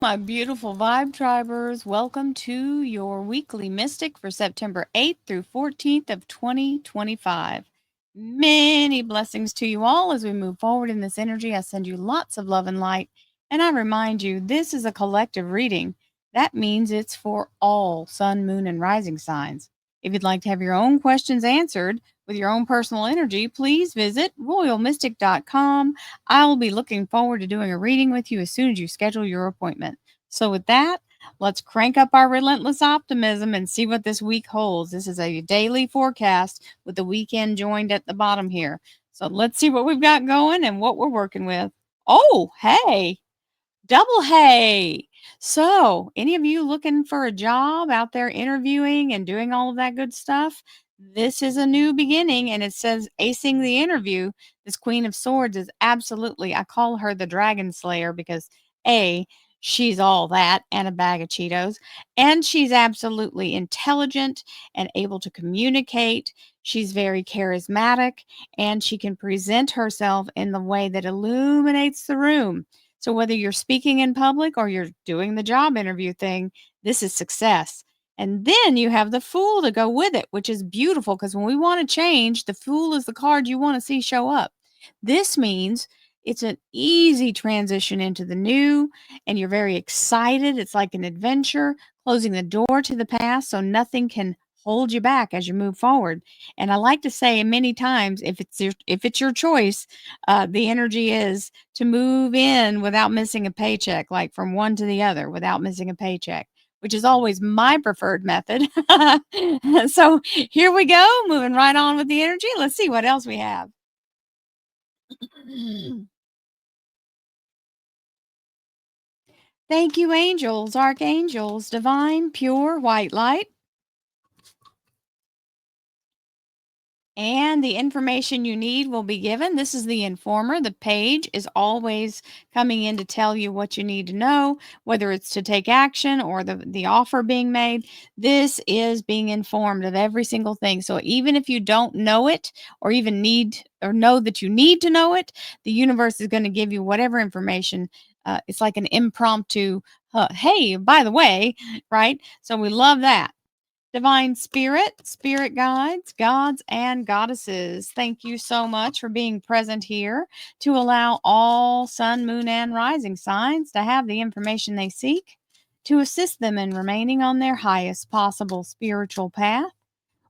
My beautiful vibe tribers, welcome to your weekly mystic for September 8th through 14th of 2025. Many blessings to you all as we move forward in this energy. I send you lots of love and light, and I remind you this is a collective reading. That means it's for all sun, moon, and rising signs. If you'd like to have your own questions answered with your own personal energy, please visit royalmystic.com. I'll be looking forward to doing a reading with you as soon as you schedule your appointment. So, with that, let's crank up our relentless optimism and see what this week holds. This is a daily forecast with the weekend joined at the bottom here. So, let's see what we've got going and what we're working with. Oh, hey, double hey. So, any of you looking for a job out there interviewing and doing all of that good stuff? This is a new beginning and it says acing the interview. This Queen of Swords is absolutely, I call her the Dragon Slayer because A, she's all that and a bag of Cheetos, and she's absolutely intelligent and able to communicate. She's very charismatic and she can present herself in the way that illuminates the room. So whether you're speaking in public or you're doing the job interview thing, this is success. And then you have the Fool to go with it, which is beautiful because when we want to change, the Fool is the card you want to see show up. This means it's an easy transition into the new, and you're very excited. It's like an adventure, closing the door to the past so nothing can hold you back as you move forward. And I like to say many times, if it's your choice, the energy is to move in without missing a paycheck, like from one to the other without missing a paycheck, which is always my preferred method. So here we go, moving right on with the energy. Let's see what else we have. Thank you, angels, archangels, divine, pure white light. And the information you need will be given. This is the informer. The page is always coming in to tell you what you need to know, whether it's to take action or the offer being made. This is being informed of every single thing. So even if you don't know it or even need or know that you need to know it, the universe is going to give you whatever information. It's like an impromptu, hey, by the way, right? So we love that. Divine Spirit, Spirit Guides, Gods, and Goddesses, thank you so much for being present here to allow all sun, moon, and rising signs to have the information they seek to assist them in remaining on their highest possible spiritual path.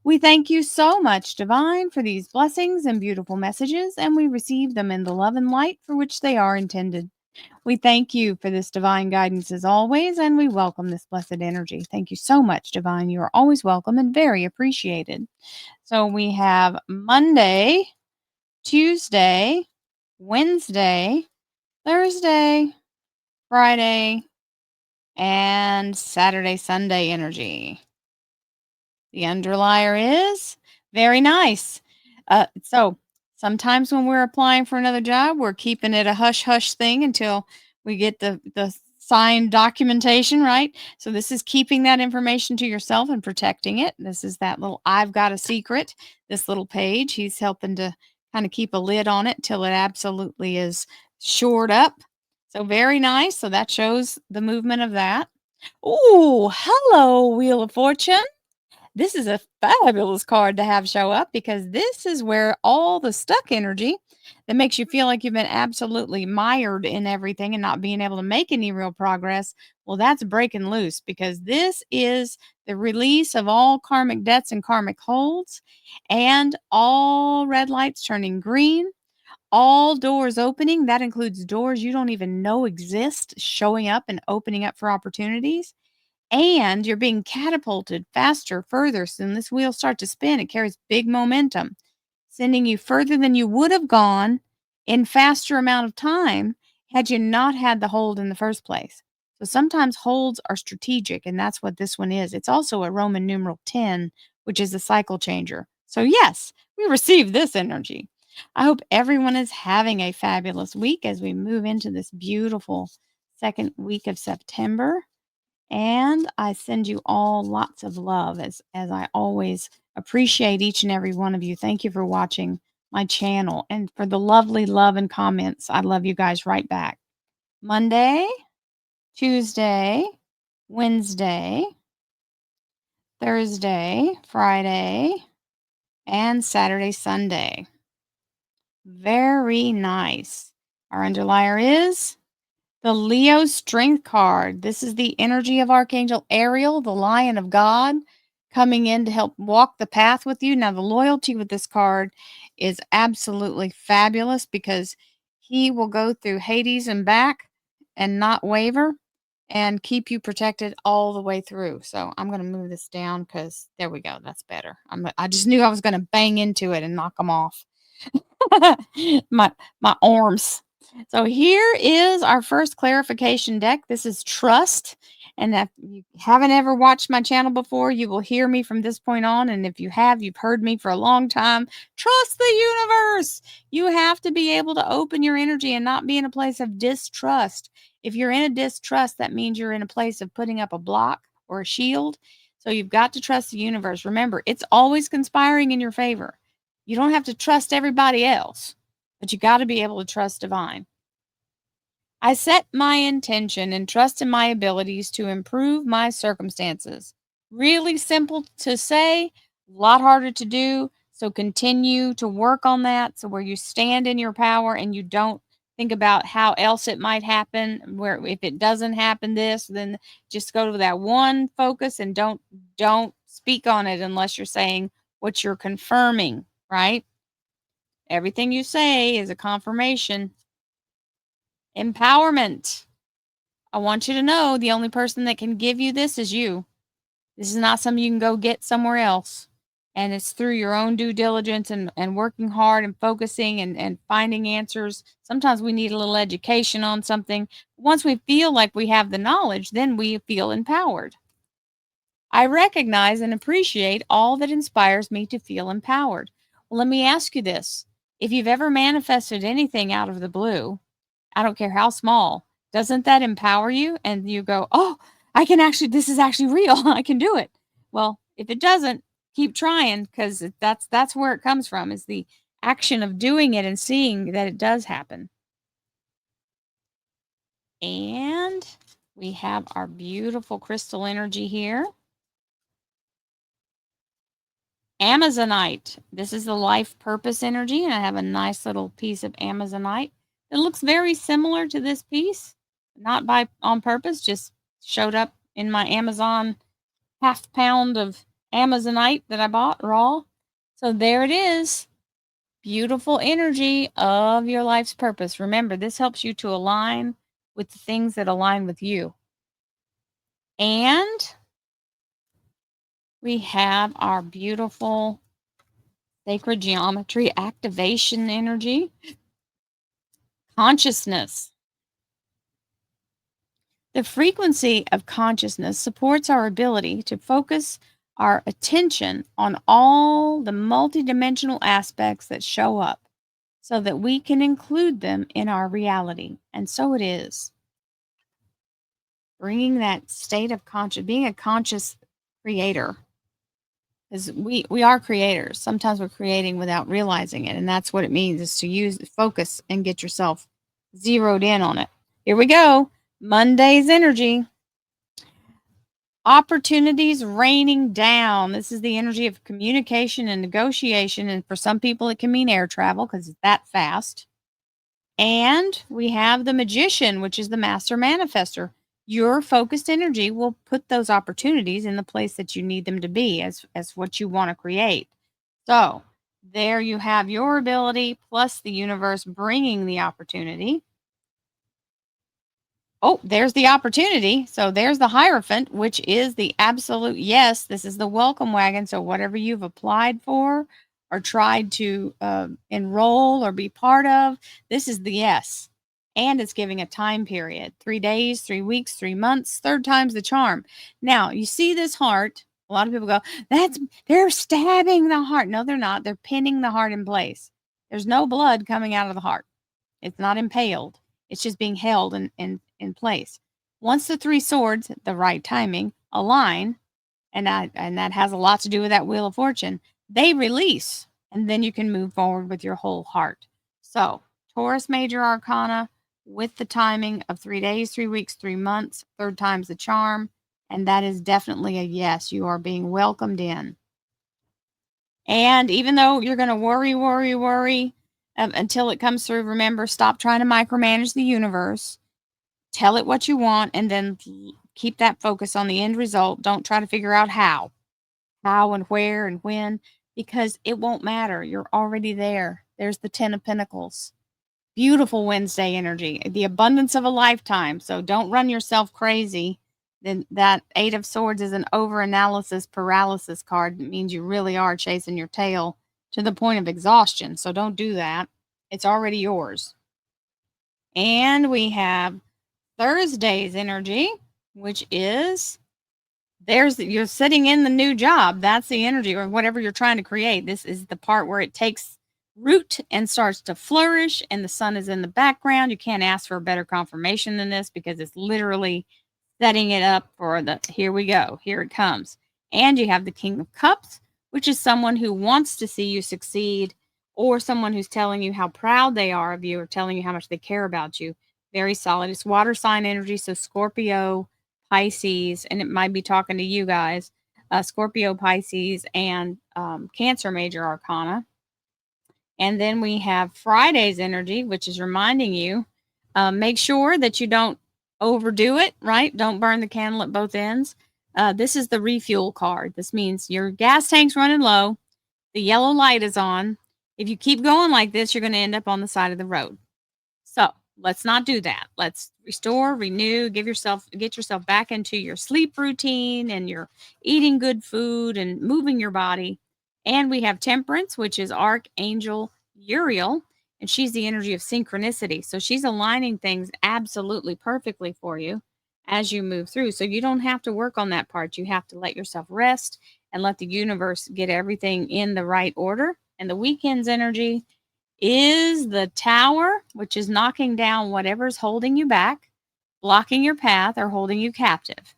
We thank you so much, Divine, for these blessings and beautiful messages, and we receive them in the love and light for which they are intended. We thank you for this divine guidance as always, and we welcome this blessed energy. Thank you so much, Divine. You are always welcome and very appreciated. So we have Monday, Tuesday, Wednesday, Thursday, Friday, and Saturday, Sunday energy. The underlier is very nice. So sometimes when we're applying for another job, we're keeping it a hush hush thing until we get the signed documentation, right? So this is keeping that information to yourself and protecting it. This is that little I've got a secret. This little page, he's helping to kind of keep a lid on it till it absolutely is shored up. So very nice. So that shows the movement of that. Oh, hello, Wheel of Fortune. This is a fabulous card to have show up because this is where all the stuck energy that makes you feel like you've been absolutely mired in everything and not being able to make any real progress, well, that's breaking loose because this is the release of all karmic debts and karmic holds and all red lights turning green, all doors opening. That includes doors you don't even know exist, showing up and opening up for opportunities, and you're being catapulted faster, further. So when this wheel starts to spin, it carries big momentum, sending you further than you would have gone in faster amount of time had you not had the hold in the first place. So sometimes holds are strategic, and that's what this one is. It's also a Roman numeral 10, which is a cycle changer. So yes, we receive this energy. I hope everyone is having a fabulous week as we move into this beautiful second week of September. And I send you all lots of love as I always appreciate each and every one of you. Thank you for watching my channel and for the lovely love and comments. I love you guys right back. Monday, Tuesday, Wednesday, Thursday, Friday, and Saturday, Sunday. Very nice. Our underlier is the Leo Strength card. This is the energy of Archangel Ariel, the Lion of God, coming in to help walk the path with you. Now, the loyalty with this card is absolutely fabulous because he will go through Hades and back and not waver and keep you protected all the way through. So I'm going to move this down because there we go. That's better. I just knew I was going to bang into it and knock them off. my my arms. So here is our first clarification deck. This is trust. And if you haven't ever watched my channel before, you will hear me from this point on. And if you have, you've heard me for a long time. Trust the universe. You have to be able to open your energy and not be in a place of distrust. If you're in a distrust, that means you're in a place of putting up a block or a shield. So you've got to trust the universe. Remember, it's always conspiring in your favor. You don't have to trust everybody else, but you got to be able to trust divine. I set my intention and trust in my abilities to improve my circumstances. Really simple to say, a lot harder to do. So continue to work on that. So where you stand in your power and you don't think about how else it might happen, where if it doesn't happen this, then just go to that one focus and don't speak on it unless you're saying what you're confirming, right? Everything you say is a confirmation. Empowerment. I want you to know the only person that can give you this is you. This is not something you can go get somewhere else. And it's through your own due diligence and working hard and focusing and finding answers. Sometimes we need a little education on something. Once we feel like we have the knowledge, then we feel empowered. I recognize and appreciate all that inspires me to feel empowered. Well, let me ask you this. If you've ever manifested anything out of the blue, I don't care how small, doesn't that empower you? And you go, oh, I can actually, this is actually real. I can do it. Well, if it doesn't, keep trying because that's where it comes from is the action of doing it and seeing that it does happen. And we have our beautiful crystal energy here. Amazonite. This is the life purpose energy, and I have a nice little piece of Amazonite. It looks very similar to this piece, not by on purpose, just showed up in my Amazon half pound of Amazonite that I bought raw. So there it is. Beautiful energy of your life's purpose. Remember, this helps you to align with the things that align with you. And we have our beautiful sacred geometry activation energy. Consciousness. The frequency of consciousness supports our ability to focus our attention on all the multidimensional aspects that show up so that we can include them in our reality. And so it is. Bringing that state of conscious, being a conscious creator. Because we are creators. Sometimes we're creating without realizing it. And that's what it means is to use focus and get yourself zeroed in on it. Here we go. Monday's energy. Opportunities raining down. This is the energy of communication and negotiation. And for some people, it can mean air travel because it's that fast. And we have the magician, which is the master manifester. Your focused energy will put those opportunities in the place that you need them to be as what you want to create. So there you have your ability plus the universe bringing the opportunity. Oh, there's the opportunity. So there's the Hierophant, which is the absolute yes. This is the welcome wagon. So whatever you've applied for or tried to enroll or be part of, this is the yes. And it's giving a time period 3 days, 3 weeks, 3 months, third time's the charm. Now, you see this heart. A lot of people go, they're stabbing the heart. No, they're not. They're pinning the heart in place. There's no blood coming out of the heart. It's not impaled. It's just being held in place. Once the 3 swords, the right timing, align, and that has a lot to do with that wheel of fortune, they release, and then you can move forward with your whole heart. So, Taurus Major Arcana, with the timing of 3 days, 3 weeks, 3 months. Third time's the charm. And that is definitely a yes. You are being welcomed in. And even though you're going to worry, worry, worry until it comes through, remember, stop trying to micromanage the universe. Tell it what you want and then keep that focus on the end result. Don't try to figure out how and where and when, because it won't matter. You're already there. There's the 10 of Pentacles. Beautiful Wednesday energy, the abundance of a lifetime. So don't run yourself crazy. Then that 8 of Swords is an overanalysis paralysis card. It means you really are chasing your tail to the point of exhaustion. So don't do that. It's already yours. And we have Thursday's energy, which is you're sitting in the new job. That's the energy, or whatever you're trying to create. This is the part where it takes root and starts to flourish, and the sun is in the background. You can't ask for a better confirmation than this, because it's literally setting it up for here we go, here it comes. And you have the King of Cups, which is someone who wants to see you succeed, or someone who's telling you how proud they are of you, or telling you how much they care about you. Very solid. It's water sign energy, so Scorpio, Pisces, and it might be talking to you guys, Scorpio, Pisces, and Cancer major arcana. And then we have Friday's energy, which is reminding you, make sure that you don't overdo it, right? Don't burn the candle at both ends. This is the refuel card. This means your gas tank's running low. The yellow light is on. If you keep going like this, you're going to end up on the side of the road. So let's not do that. Let's restore, renew, get yourself back into your sleep routine and your eating good food and moving your body. And we have Temperance, which is Archangel Uriel, and she's the energy of synchronicity. So she's aligning things absolutely perfectly for you as you move through. So you don't have to work on that part. You have to let yourself rest and let the universe get everything in the right order. And the weekend's energy is the Tower, which is knocking down whatever's holding you back, blocking your path, or holding you captive.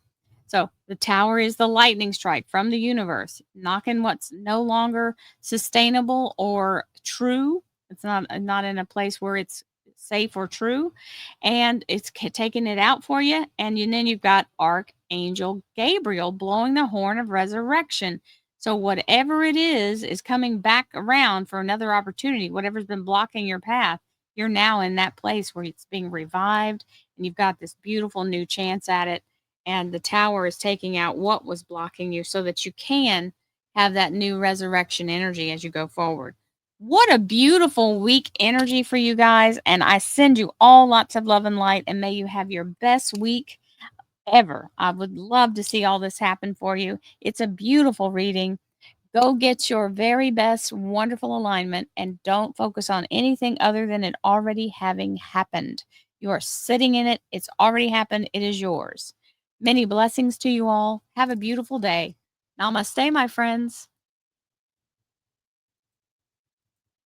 So the Tower is the lightning strike from the universe, knocking what's no longer sustainable or true. It's not in a place where it's safe or true, and it's taking it out for you. And then you've got Archangel Gabriel blowing the horn of resurrection. So whatever it is coming back around for another opportunity. Whatever's been blocking your path, you're now in that place where it's being revived, and you've got this beautiful new chance at it. And the Tower is taking out what was blocking you so that you can have that new resurrection energy as you go forward. What a beautiful week energy for you guys. And I send you all lots of love and light, and may you have your best week ever. I would love to see all this happen for you. It's a beautiful reading. Go get your very best wonderful alignment, and don't focus on anything other than it already having happened. You are sitting in it. It's already happened. It is yours. Many blessings to you all. Have a beautiful day. Namaste, my friends.